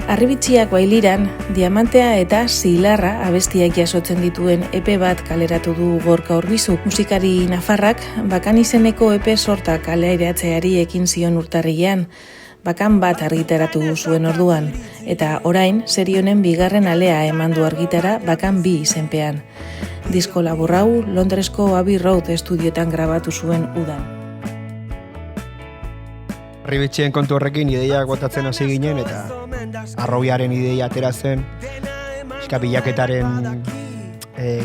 Harribitxiak bailiran, Diamantea eta Zilarra abestiak jasotzen dituen EP bat kaleratu du Gorka Urbizu. Musikari nafarrak Bakan izeneko EP sorta kaleratzeari ekin zion urtarrilean, Bakan bat argitaratu zuen orduan, eta orain serie honen bigarren alea eman du argitara Bakan 2 izenpean. Disko labur hau Londresko Abbey Road estudioetan grabatu zuen udan. Harribitxien kontu horrekin ideiak botatzen hasi ginen eta arrobiaren ideia atera zen, bilaketaren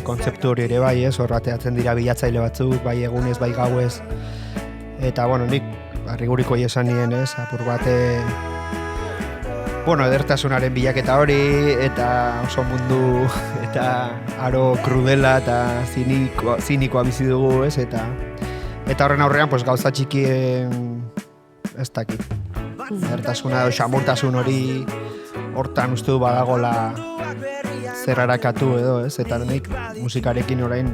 kontzeptu hori ere bai, hor bateatzen dira bilatzaile batzuk, bai egunez, bai gauez, eta nik harriguriko esan nien, apur bate edertasunaren bilaketa hori, eta oso mundu, eta aro krudela eta zinikoa bizi dugu, eta horren aurrean gauza txikien ez dakit. Edertasuna edo xamurtasun hori hortan uste du badagola zer harakatu edo, eta nik musikarekin orain,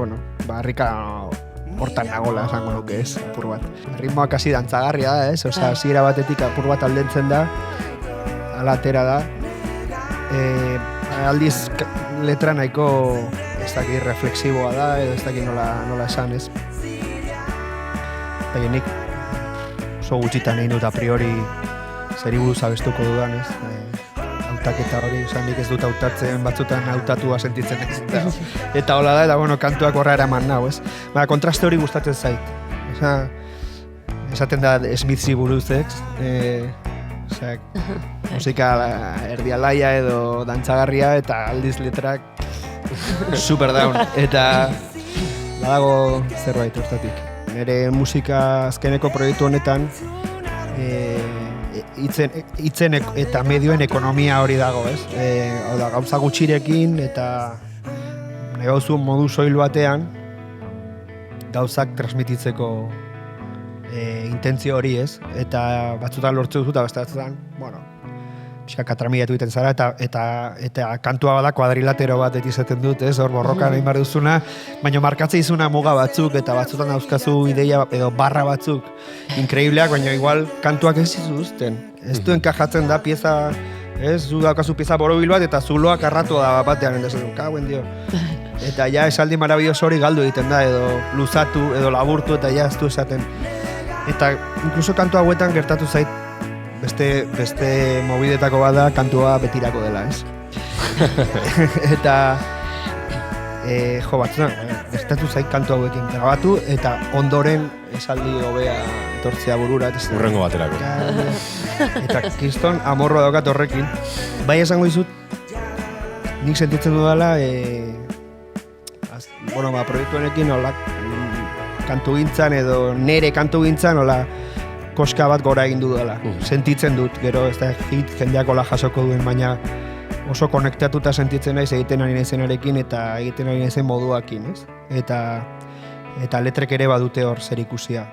harrika hortan nagola esango nuke, apur bat. Ritmoak hasi dantzagarria da, hasiera batetik apur bat aldentzen da, ala atera da. Aldiz letra nahiko ez dakit reflexiboa da, edo ez dakit nola esan, ez. Baina nik oso gutxitan egin dut a priori zeri buruz abestuko dudan, hautaketa hori, nik ez dut hautatzen, batzutan hautatua sentitzen ez. Eta hola da, eta kantuak horra eraman nahu, ez. Kontraste hori gustatzen zait. Esaten da Smithy buruz, musika erdialaia edo dantzagarria, eta aldiz letrak super down. Eta badago zerbait hortatik. Nire musika azkeneko proiektu honetan hitzen eta medioen ekonomia hori dago, ez? Gauza gutxirekin eta negozio modu soil batean gauzak transmititzeko intentzio hori, ez? Eta batzutan lortzen dut, eta batzutan, pixka katramilatu egiten zara, eta kantua bada kuadrilatero bat izaten dut, ez? Hor borrokan egin behar duzuna, baina markatze izuna muga batzuk, eta batzutan dauzkazu ideia edo barra batzuk inkreibleak, baina igual kantuak ez izuzten. Ez du enkajatzen da pieza, ez? Zu daukazu pieza borobil bat, eta zuloak arratu da batean, endezen, kauen dio. Eta ja esaldi marabilloso hori galdu egiten da, edo luzatu, edo laburtu, eta ja ez du esaten. Eta inkluso kantu hauetan gertatu zait beste mobidetako bada kantua betirako dela, ez? Eta batzutan, gertatu zait kantu hauekin grabatu, eta ondoren esaldi hobea etortzea burura. Urrengo baterako. Eta kriston amorroa daukat horrekin. Bai esango dizut, nik sentitzen dudala, proiektu honekin kantu gintzan edo nere kantu gintzan koska bat gora egin dudala. Sentitzen dut, gero ez da jendeak hola jasoko duen, baina oso konektatuta sentitzen naiz egiten ari naizenarekin eta egiten ari naizen moduakin, ez? Eta letrek ere badute hor zer ikusia.